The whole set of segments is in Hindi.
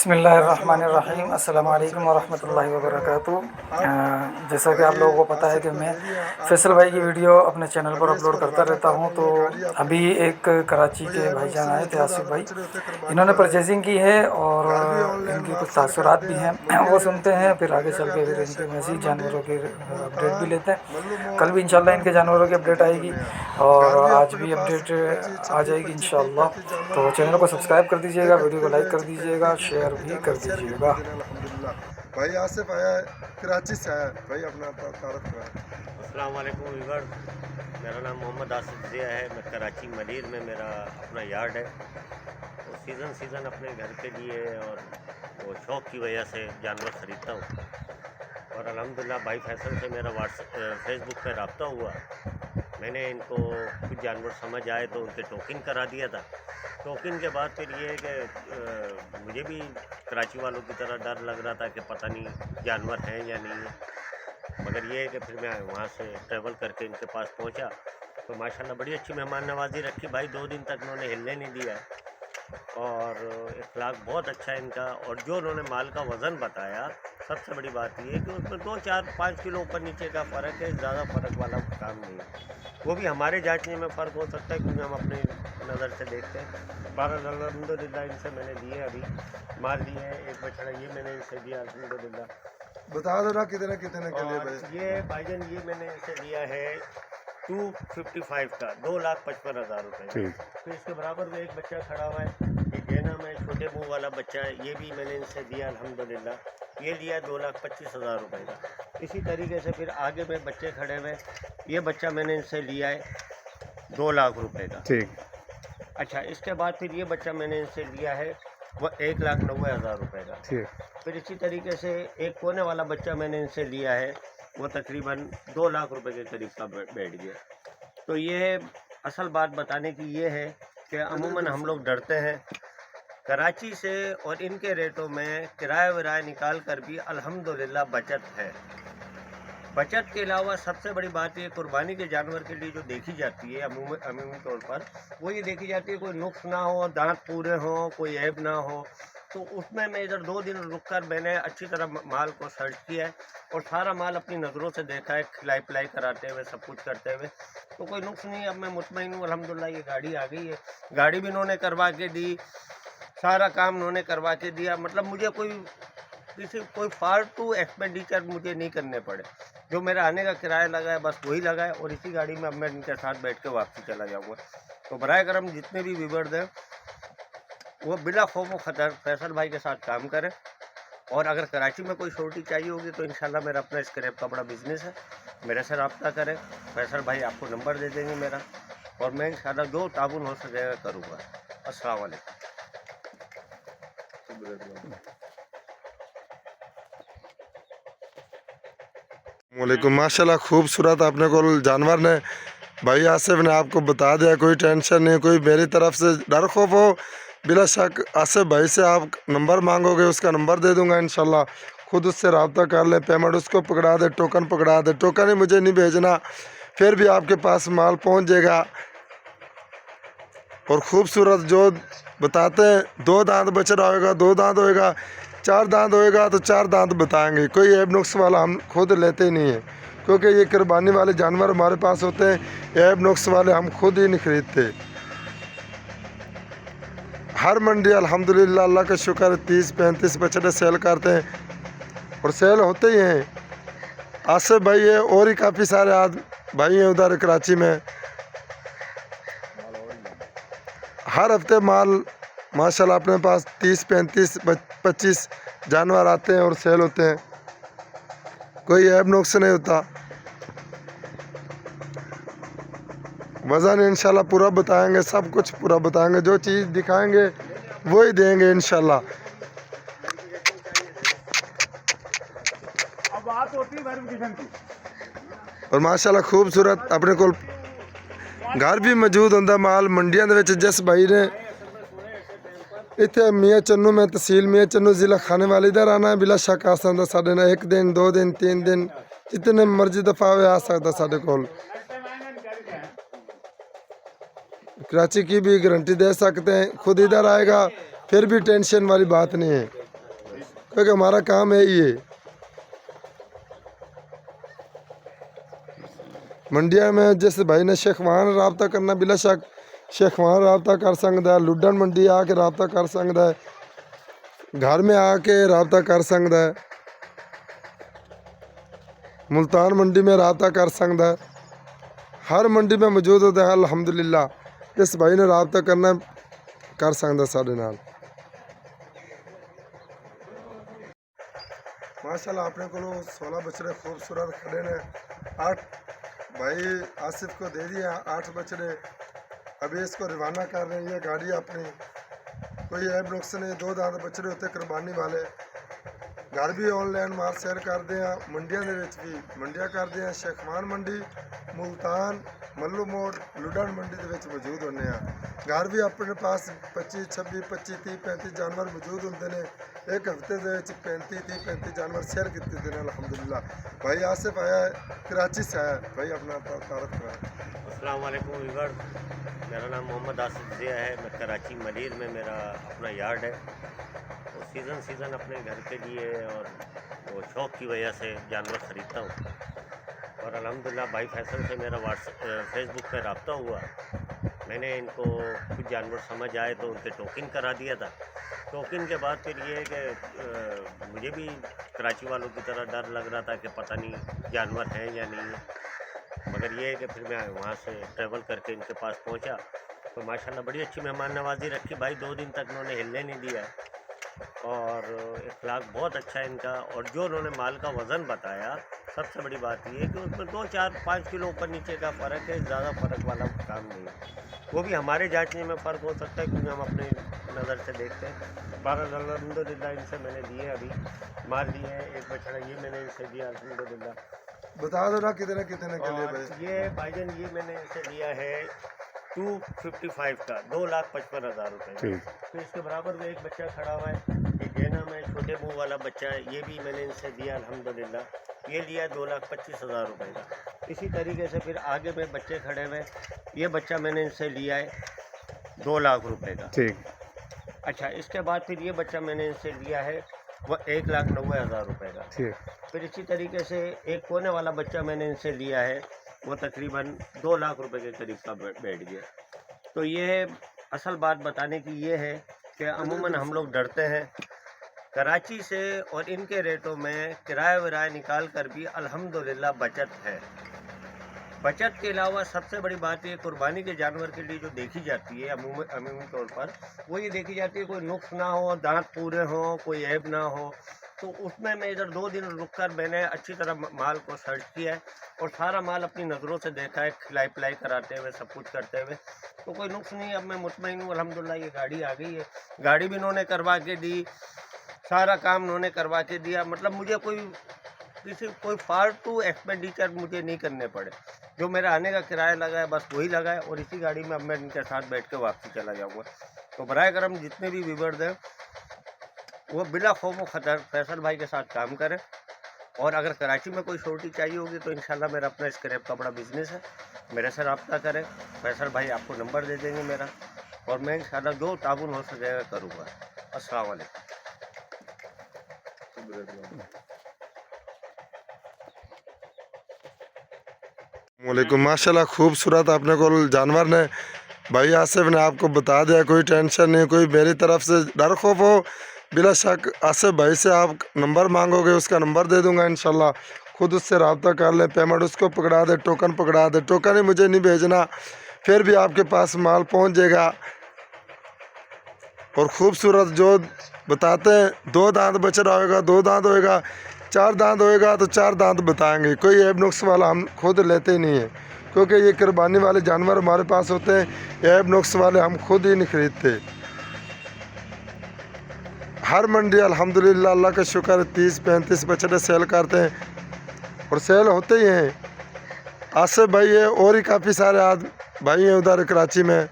बिस्मिल्लाहिर्रहमानिर्रहीम अस्सलाम वालेकुम वरहमतुल्लाहि वबरकातुहू। जैसा कि आप लोगों को पता है कि मैं फैसल भाई की वीडियो अपने चैनल पर अपलोड करता रहता हूं, तो अभी एक कराची के भाईजान आए थे, आसिफ भाई। इन्होंने परचेजिंग की है और इनकी कुछ तासुरात भी हैं, वो सुनते हैं, फिर आगे चल के फिर इनके मज़ीद जानवरों की अपडेट भी लेते हैं। कल भी इंशाल्लाह इनके जानवरों की अपडेट आएगी और आज भी अपडेट आ जाएगी इंशाल्लाह। तो चैनल को सब्सक्राइब कर दीजिएगा, वीडियो को लाइक कर दीजिएगा, शेयर भी कर दीजिएगा। भाई आसिफ आया है, कराची से आया है। भाई अपना तारफ कराएं। अस्सलाम वालेकुम व्यूअर्स, मेरा नाम मोहम्मद आसिफ ज़िया है। मैं कराची मलीर में मेरा अपना यार्ड है। तो सीज़न अपने घर के लिए और वो शौक़ की वजह से जानवर ख़रीदता हूँ। और अल्हम्दुलिल्लाह भाई फैसल से मेरा फेसबुक पे रब्ता हुआ। मैंने इनको कुछ जानवर समझ आए तो उनके टोकन करा दिया था। टोकन के बाद फिर ये कि मुझे भी कराची वालों की तरह डर लग रहा था कि पता नहीं जानवर हैं या नहीं है, मगर ये है कि फिर मैं वहाँ से ट्रैवल करके इनके पास पहुँचा तो माशाल्लाह बड़ी अच्छी मेहमान नवाजी रखी। भाई 2 दिन तक उन्होंने हिलने नहीं दिया और इखलाक बहुत अच्छा है इनका। और जो उन्होंने माल का वज़न बताया, सबसे बड़ी बात ये है कि उसमें 2, 4, 5 किलो ऊपर नीचे का फ़र्क है, ज़्यादा फ़र्क वाला काम नहीं है। वो भी हमारे जांचने में फ़र्क हो सकता है क्योंकि हम अपनी नज़र से देखते हैं। बहरहाल अल्हम्दुलिल्लाह इनसे मैंने लिए, अभी माल लिए है। एक बछड़ा ये मैंने इनसे दिया अल्हम्दुलिल्लाह। बता दो ना कितने कितने के लिए भाई। ये भाईजान ये मैंने इनसे लिया है 255 का, 2,55,000 रुपये। फिर इसके बराबर में एक बच्चा खड़ा हुआ है, ये गेना में छोटे मुँह वाला बच्चा है, ये भी मैंने इनसे दिया अल्हम्दुलिल्लाह। ये लिया 2,25,000 रुपये का। इसी तरीके से फिर आगे में बच्चे खड़े हुए, ये बच्चा मैंने इनसे लिया है 2 लाख रुपए का। ठीक। अच्छा, इसके बाद फिर ये बच्चा मैंने इनसे लिया है वो 1,90,000 रुपये का। ठीक। फिर इसी तरीके से एक कोने वाला बच्चा मैंने इनसे लिया है, वो तकरीबन 2 लाख रुपए के करीब का बैठ गया। तो ये असल बात बताने की ये है कि अमूमन हम लोग डरते हैं कराची से, और इनके रेटों में किराया विराया निकाल कर भी अल्हम्दुलिल्लाह बचत है। बचत के अलावा सबसे बड़ी बात ये कुर्बानी के जानवर के लिए जो देखी जाती है अमूमी तौर पर, वो ये देखी जाती है कोई नुक्स ना हो, दांत पूरे हों, कोई ऐब ना हो। तो उसमें मैं इधर 2 दिन रुक कर मैंने अच्छी तरह माल को सर्च किया है और सारा माल अपनी नज़रों से देखा है, खिलाई पिलाई कराते हुए, सब कुछ करते हुए, तो कोई नुक्स नहीं। अब मैं मुतमईन हूँ अल्हम्दुलिल्लाह। ये गाड़ी आ गई है, गाड़ी भी इन्होंने करवा के दी, सारा काम उन्होंने करवा के दिया। मतलब मुझे कोई फालतू एक्सपेंडिचर मुझे नहीं करने पड़े। जो मेरा आने का किराया लगा है बस वही लगा है, और इसी गाड़ी में अब मैं इनके साथ बैठ के वापसी चला जाऊँगा। तो बराए करम जितने भी व्यूअर्स हैं वो बिला खौफ व खतर फैसल भाई के साथ काम करें। और अगर कराची में कोई छोटी चाहिए होगी तो इंशाल्लाह मेरा अपना स्क्रैप का बड़ा बिजनेस है, मेरे से रब्ता करें। फैसल भाई आपको नंबर दे देंगे मेरा, और मैं इंशाल्लाह जो ताउन हो सकेगा करूँगा। अस्सलाम वालेकुम। वालेकुम। माशाल्लाह खूबसूरत अपने को जानवर ने भाई आसिफ ने आपको बता दिया। कोई टेंशन नहीं, कोई मेरी तरफ से डर खौफ हो बिला शक आसिफ भाई से आप नंबर मांगोगे, उसका नंबर दे दूंगा इंशाल्लाह। खुद उससे रब्ता कर ले, पेमेंट उसको पकड़ा दे, टोकन पकड़ा दे। टोकन ही मुझे नहीं भेजना, फिर भी आपके पास माल पहुंच जाएगा। और खूबसूरत जो बताते हैं, 2 दांत बच रहा होगा, 2 दांत होएगा, 4 दांत होएगा तो 4 दांत बताएंगे। कोई ऐब नुक्स वाला हम खुद लेते ही नहीं है, क्योंकि ये कुर्बानी वाले जानवर हमारे पास होते हैं। ऐब नुक्स वाले हम खुद ही नहीं खरीदते। हर मंडी अल्हम्दुलिल्लाह अल्लाह का शुक्र 30-35 बछड़े सेल करते हैं, और सेल होते ही हैं। आसिफ भाई है और ही काफ़ी सारे भाई हैं उधर कराची में। हर हफ्ते माल माशाल्लाह अपने पास 30-35-25 जानवर आते हैं और सेल होते हैं। कोई ऐब नुक्स नहीं होता। वज़न इंशाल्लाह पूरा बताएंगे, सब कुछ पूरा बताएंगे। जो चीज़ दिखाएंगे वही देंगे इंशाल्लाह। और माशाल्लाह खूबसूरत अपने को घर भी मौजूद होंदा माल मंडियां दे विच। जिस भाई ने इत्थे मियाँ चन्नू में तहसील मियाँ चन्नू ज़िला खाने वाले इधर आना है, बिला शक आ सकता साढ़े ना 1 दिन 2 दिन 3 दिन जितने मर्जी दफा आ सकता साढ़े कोल। कराची की भी गारंटी दे सकते हैं। खुद इधर आएगा फिर भी टेंशन वाली बात नहीं है। क्योंकि हमारा काम है ये। मंडिया में जैसे भाई ने शेखवान रबता करना, बिला शक शेखवान रबता कर सकता है, लुडन मंडी आके रबता कर सकता है, घर में आके रबता कर सकता है, मुल्तान मंडी में रबता कर सकता है, हर मंडी में मौजूद होता है। अल्हम्दुलिल्लाह जिस भाई ने रबता करना कर सकता साढ़े नाल। माशाल्लाह अपने को 16 बछड़े खूबसूरत खड़े ने। 8 भाई आसिफ को दे दिए, 8 बछड़े अभी इसको रवाना कर रहे हैं। ये गाड़ी अपनी कोई ऐब नुक्स नहीं, 2 दांत बछड़े होते कुर्बानी वाले। घर भी ऑनलाइन माल शेयर करते हैं, मंडियां दे विच भी मंडियां करते हैं। शेखवान मंडी, मुल्तान, मल्लू मोड़, लुडन मंडी दे विच मौजूद होने हैं। घर भी अपने पास 25, 26, 25, 30, 35 जानवर मौजूद होंगे ने। एक हफ्ते दे विच 35, 30, 35 जानवर शेयर किए हैं अल्हम्दुलिल्लाह। भाई आसिफ आया है, कराची से आया है। भाई अपना तारफ कराएं। अस्सलाम वालेकुम व्यूअर्स, मेरा नाम मोहम्मद आसिफ ज़िया है। मैं कराची मलीर में मेरा अपना यार्ड है। तो सीज़न अपने घर के लिए और वो शौक़ की वजह से जानवर ख़रीदता हूँ। और अल्हम्दुलिल्लाह भाई फैसल से मेरा फेसबुक पे रब्ता हुआ। मैंने इनको कुछ जानवर समझ आए तो उनके टोकन करा दिया था। टोकन के बाद फिर ये है कि मुझे भी कराची वालों की तरह डर लग रहा था कि पता नहीं जानवर हैं या नहीं है, मगर ये है कि फिर मैं वहाँ से ट्रैवल करके इनके पास पहुँचा तो माशाल्लाह बड़ी अच्छी मेहमान नवाजी रखी। भाई 2 दिन तक उन्होंने हिलने नहीं दिया और इखलाक बहुत अच्छा है इनका। और जो उन्होंने माल का वज़न बताया, सबसे बड़ी बात ये है कि उसमें 2, 4, 5 किलो ऊपर नीचे का फ़र्क है, ज़्यादा फ़र्क वाला काम नहीं है। वो भी हमारे जांचने में फ़र्क हो सकता है क्योंकि हम अपने नज़र से देखते हैं। अल्हम्दुलिल्लाह इनसे मैंने दिए, अभी मार लिए हैं। एक बछड़ा ये मैंने इनसे दिया अल्हम्दुलिल्लाह। बता दो ना कितने कितने के लिए भाई। ये भाईजान ये मैंने इनसे लिया है 255 का, 2,55,000 रुपये। तो इसके बराबर में एक बच्चा खड़ा हुआ है, ये जेना में छोटे मुंह वाला बच्चा है, ये भी मैंने इनसे दिया अल्हम्दुलिल्लाह। ये लिया 2,25,000 रुपये का। इसी तरीके से फिर आगे में बच्चे खड़े हुए, ये बच्चा मैंने इनसे लिया है 2 लाख रुपये का। ठीक। अच्छा, इसके बाद फिर ये बच्चा मैंने इनसे लिया है वो 1,90,000 रुपये का। ठीक। फिर इसी तरीके से एक कोने वाला बच्चा मैंने इनसे लिया है, वो तकरीबन 2 लाख रुपए के करीब का बैठ गया। तो ये असल बात बताने की ये है कि अमूमन हम लोग डरते हैं कराची से, और इनके रेटों में किराया विराया निकाल कर भी अल्हम्दुलिल्लाह बचत है। बचत के अलावा सबसे बड़ी बात ये कुर्बानी के जानवर के लिए जो देखी जाती है अमूमी तौर पर, वो ये देखी जाती है कोई नुक्स ना हो, दांत पूरे हों, कोई ऐब ना हो। तो उसमें मैं इधर 2 दिन रुक कर मैंने अच्छी तरह माल को सर्च किया है और सारा माल अपनी नज़रों से देखा है, खिलाई पिलाई कराते हुए, सब कुछ करते हुए। तो कोई नुक्स नहीं है। अब मैं मुतमईन हूँ अल्हम्दुलिल्लाह। ये गाड़ी आ गई है, गाड़ी भी इन्होंने करवा के दी, सारा काम उन्होंने करवा के दिया। मतलब मुझे कोई फालतू एक्सपेंडिचर मुझे नहीं करने पड़े। जो मेरा आने का किराया लगा है बस वही लगा है, और इसी गाड़ी में अब मैं इनके साथ बैठ के वापसी चला जाऊँगा। तो बराए करम जितने भी व्यूअर्स हैं वो बिला खौफ व खतर फैसल भाई के साथ काम करें। और अगर कराची में कोई छोटी चाहिए होगी तो इंशाल्लाह मेरा अपना स्क्रैप का बड़ा बिजनेस है, मेरे से रब्ता करें। फैसल भाई आपको नंबर दे देंगे मेरा, और मैं इंशाल्लाह जो ताउन हो सकेगा करूँगा। अस्सलाम वालेकुम। वालेकुम। माशाल्लाह खूबसूरत अपने को जानवर ने भाई आसिफ ने आपको बता दिया। कोई टेंशन नहीं, कोई मेरी तरफ से डर खौफ हो, बिला शक आसिफ भाई से आप नंबर मांगोगे, उसका नंबर दे दूंगा इंशाल्लाह। खुद उससे रब्ता कर ले, पेमेंट उसको पकड़ा दे, टोकन पकड़ा दे। टोकन ही मुझे नहीं भेजना, फिर भी आपके पास माल पहुंच जाएगा। और खूबसूरत जो बताते हैं, 2 दांत बछड़ा होएगा, 2 दांत होएगा, 4 दांत होएगा तो 4 दांत बताएंगे। कोई ऐब नुक्स वाला हम खुद लेते ही नहीं है, क्योंकि ये कुर्बानी वाले जानवर हमारे पास होते हैं। ऐब नुक्स वाले हम खुद ही नहीं खरीदते। हर मंडी अल्हम्दुलिल्लाह अल्लाह का शुक्र 30-35 बछड़े सेल करते हैं, और सेल होते ही हैं। आसिफ भाई है और ही काफ़ी सारे भाई हैं उधर कराची में।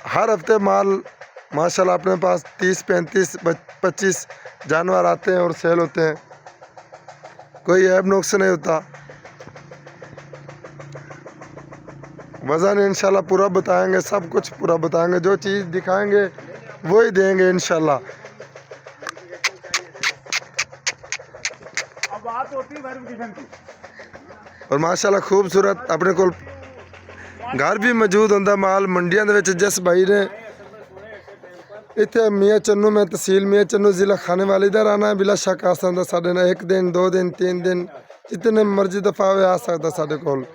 हर हफ्ते माल माशाल्लाह अपने पास 30-35-25 जानवर आते हैं और सेल होते हैं। कोई ऐब नुक्स नहीं होता। वज़न इंशाल्लाह पूरा बताएंगे, सब कुछ पूरा बताएंगे। जो चीज़ दिखाएंगे वही देंगे इंशाल्लाह। और माशाल्लाह खूबसूरत अपने को घर भी मौजूद होंदा माल मंडियां दे विच। जिस भाई ने इत्थे मियाँ चन्नू में तहसील मियाँ चन्नू ज़िला खानेवाली दा रहना है, बिला शक आ सकदा साडे नाल 1 दिन 2 दिन 3 दिन जितने मर्जी दफा आवे आ सकदा साडे कोल।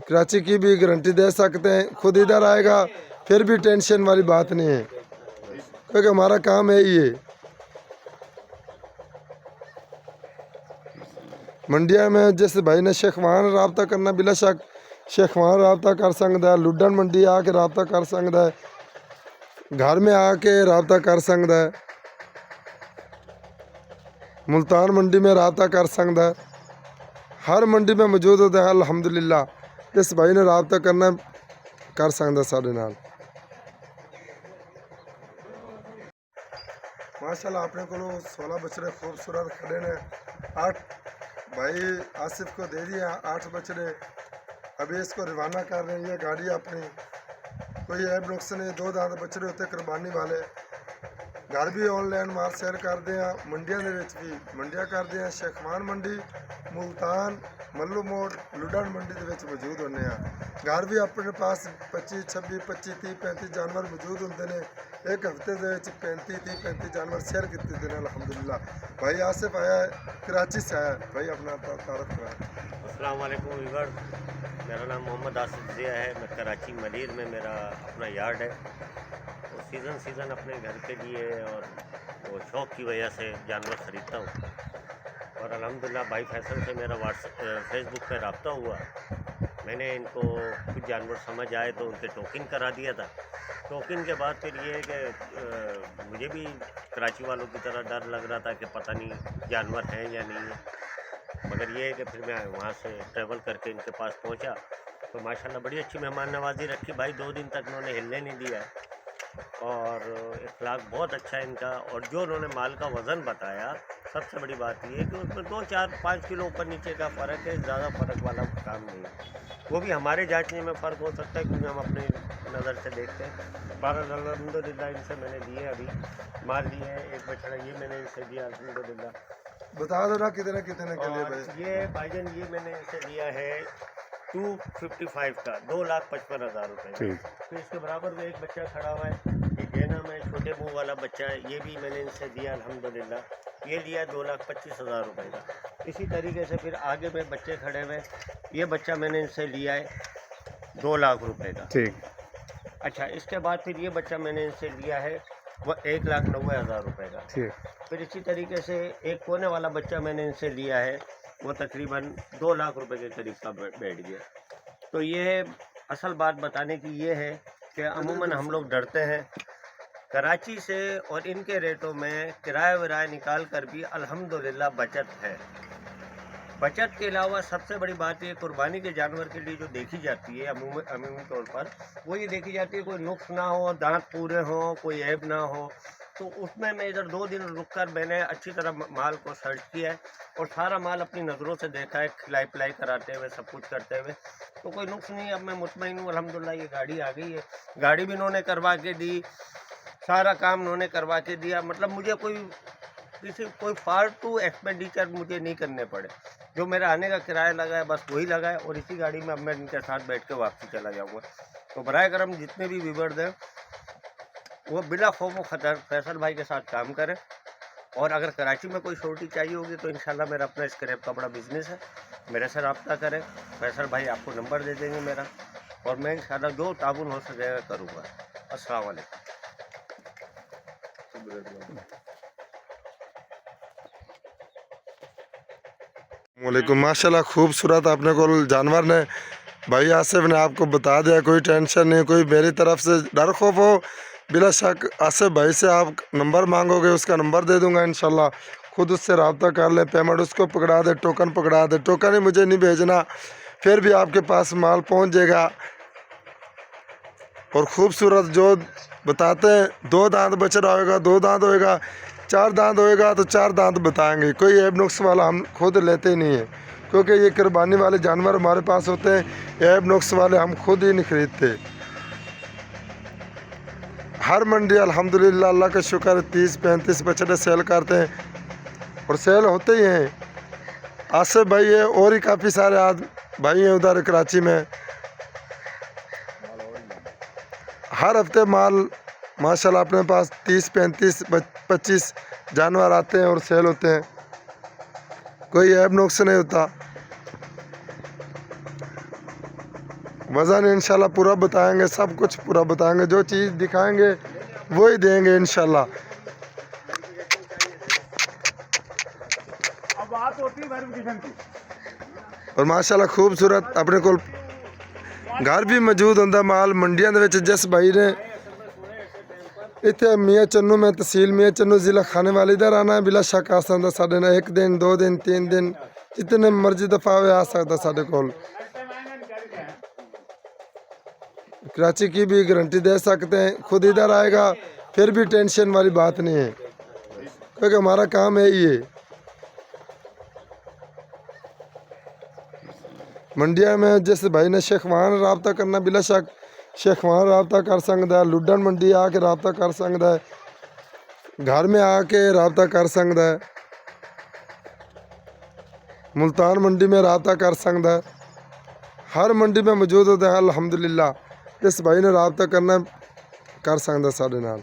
कराची की भी गारंटी दे सकते हैं, खुद इधर आएगा फिर भी टेंशन वाली बात नहीं है, क्योंकि हमारा काम है ही है। मंडिया में जिस भाई ने शेखवान रबता करना बिला शक शेखवान रबता कर सकता है, लुडन मंडी आके रबता कर सकता है, घर में आके रबता कर सकता है, मुल्तान मंडी में रबता कर सकता है, हर मंडी में मौजूद होता है अल्हम्दुलिल्लाह। जिस भाई ने रबता करना कर सकता साढ़े नाल। माशाल्लाह अपने को 16 बछड़े खूबसूरत खड़े ने। 8 भाई आसिफ को दे दिया 8 बछड़े, अभी इसको रवाना कर रहे हैं। ये गाड़ी अपनी कोई ऐब नुक्स नहीं, 2 दांत बछड़े होते कुर्बानी वाले। घर भी ऑनलाइन माल सेल करते हैं, मंडिया भी मंडिया करते हैं। शेखवान मंडी, मुल्तान, मल्लू मोड़, लुडन मंडी के मौजूद होने हैं। घर भी अपने पास 25 26 25 30 35 जानवर मौजूद होंगे ने। एक हफ्ते के 35 30 35 जानवर सेल किए हैं अल्हम्दुलिल्लाह। भाई आसिफ आया है, कराची से आया है। भाई अपना तारुफ कराएं। अस्सलाम वालेकुम व्यूअर्स, मेरा नाम मोहम्मद आसिफ ज़िया है। मैं कराची मलीर में मेरा अपना यार्ड है। तो सीज़न अपने घर के लिए और वो शौक़ की वजह से जानवर ख़रीदता हूँ। और अल्हम्दुलिल्लाह भाई फैसल से मेरा फेसबुक पे रब्ता हुआ। मैंने इनको कुछ जानवर समझ आए तो उनके टोकन करा दिया था। टोकन के बाद फिर ये है कि मुझे भी कराची वालों की तरह डर लग रहा था कि पता नहीं जानवर हैं या नहीं है, मगर ये है कि फिर मैं वहाँ से ट्रैवल करके इनके पास पहुँचा तो माशाल्लाह बड़ी अच्छी मेहमान नवाजी रखी। भाई 2 दिन तक उन्होंने हिलने नहीं दिया और इखलाक बहुत अच्छा है इनका। और जो उन्होंने माल का वज़न बताया, सबसे बड़ी बात ये है कि उसमें 2 4 5 किलो ऊपर नीचे का फ़र्क है, ज़्यादा फ़र्क वाला काम नहीं है। वो भी हमारे जांचने में फ़र्क हो सकता है क्योंकि हम अपनी नज़र से देखते हैं। 12 अल्हम्दुलिल्लाह इनसे मैंने दिए, अभी माल लिए हैं। एक बछड़ा ये मैंने इनसे दिया अल्हम्दुलिल्लाह। बता दो ना कितने के लिए भाई। ये भाईजान ये मैंने इनसे लिया है 255 का, 2,55,000 रुपये। फिर इसके बराबर में एक बच्चा खड़ा हुआ है, ये देना में छोटे मुँह वाला बच्चा है, ये भी मैंने इनसे दिया अल्हम्दुलिल्लाह। ये लिया 2,25,000 रुपये का। इसी तरीके से फिर आगे में बच्चे खड़े हुए, ये बच्चा मैंने इनसे लिया है 2 लाख रुपये का। ठीक। अच्छा, इसके बाद फिर ये बच्चा मैंने इनसे लिया है वो 1,90,000 रुपये का। ठीक। फिर इसी तरीके से एक कोने वाला बच्चा मैंने इनसे लिया है, वो तकरीबन 2 लाख रुपए के करीब का बैठ गया। तो ये असल बात बताने की ये है कि अमूमन हम लोग डरते हैं कराची से, और इनके रेटों में किराया विराया निकाल कर भी अल्हम्दुलिल्लाह बचत है। बचत के अलावा सबसे बड़ी बात ये कुर्बानी के जानवर के लिए जो देखी जाती है अमूमी तौर पर, वो ये देखी जाती है कोई नुक्स ना हो, दांत पूरे हों, कोई ऐब ना हो। तो उसमें मैं इधर 2 दिन रुककर मैंने अच्छी तरह माल को सर्च किया है और सारा माल अपनी नज़रों से देखा है, खिलाई पिलाई कराते हुए सब कुछ करते हुए, तो कोई नुक्स नहीं है। अब मैं मुतमईन हूँ अल्हम्दुलिल्लाह। ये गाड़ी आ गई है, गाड़ी भी इन्होंने करवा के दी, सारा काम उन्होंने करवा के दिया। मतलब मुझे कोई फालतू एक्सपेंडिचर मुझे नहीं करने पड़े। जो मेरा आने का किराया लगा है बस वही लगा है, और इसी गाड़ी में अब मैं इनके साथ बैठ के वापसी चला जाऊँगा। तो बराए करम जितने भी व्यूअर्स हैं वो बिला खौफ व खतर फैसल भाई के साथ काम करें। और अगर कराची में कोई छोटी चाहिए होगी तो इंशाल्लाह मेरा अपना स्क्रैप का बड़ा बिजनेस है, मेरे से रब्ता करें। फैसल भाई आपको नंबर दे देंगे मेरा, और मैं इंशाल्लाह जो ताउन हो सकेगा करूँगा। अस्सलाम वालेकुम। वालेकुम। माशाल्लाह खूबसूरत अपने को जानवर ने भाई आसिफ ने आपको बता दिया। कोई टेंशन नहीं, कोई मेरी तरफ से डर खौफ हो बिला शक आसिफ भाई से आप नंबर मांगोगे, उसका नंबर दे दूंगा इंशाल्लाह। खुद उससे रब्ता कर ले, पेमेंट उसको पकड़ा दे, टोकन पकड़ा दे। टोकन ही मुझे नहीं भेजना, फिर भी आपके पास माल पहुंच जाएगा। और खूबसूरत जो बताते हैं 2 दांत बछड़ा होएगा, 2 दांत होएगा, 4 दांत होएगा तो 4 दांत बताएंगे। कोई ऐब नुक्स वाला हम खुद लेते ही नहीं है, क्योंकि ये कुर्बानी वाले जानवर हमारे पास होते हैं। ऐब नुक्स वाले हम खुद ही नहीं खरीदते। हर मंडी अल्हम्दुलिल्लाह अल्लाह का शुक्र 30-35 बछड़े सेल करते हैं और सेल होते ही हैं। आसिफ भाई है और ही काफ़ी सारे भाई हैं उधर कराची में। हर हफ्ते माल माशाल्लाह अपने पास 30-35-25 जानवर आते हैं और सेल होते हैं। कोई ऐब नुक्स नहीं होता। वज़न इंशाल्लाह पूरा बताएंगे, सब कुछ पूरा बताएंगे, जो चीज़ दिखाएंगे वही देंगे इंशाल्लाह। और माशाल्लाह खूबसूरत अपने को घर भी मौजूद होंदा माल मंडियां दे विच। जिस भाई ने इत्थे मियाँ चन्नू में तहसील मियाँ चन्नू ज़िला खाने वाले इधर आना है बिला शक आ सकदा साडे नाल 1 दिन 2 दिन 3 दिन जितने मर्जी दफा आ सकदा साडे कोल। कराची की भी गारंटी दे सकते हैं, खुद इधर आएगा फिर भी टेंशन वाली बात नहीं है क्योंकि हमारा काम है ये। मंडिया में जिस भाई ने शेखवान रबता करना बिला शक शेखवान रबता कर सकता है, लुडन मंडी आके रबता कर सकता है, घर में आके रबता कर सकता है, मुल्तान मंडी में रबता कर सकता है। हर मंडी में मौजूद होता है अल्हम्दुलिल्लाह। इस भाई ने रबता करना कर सकता साढ़े नाल।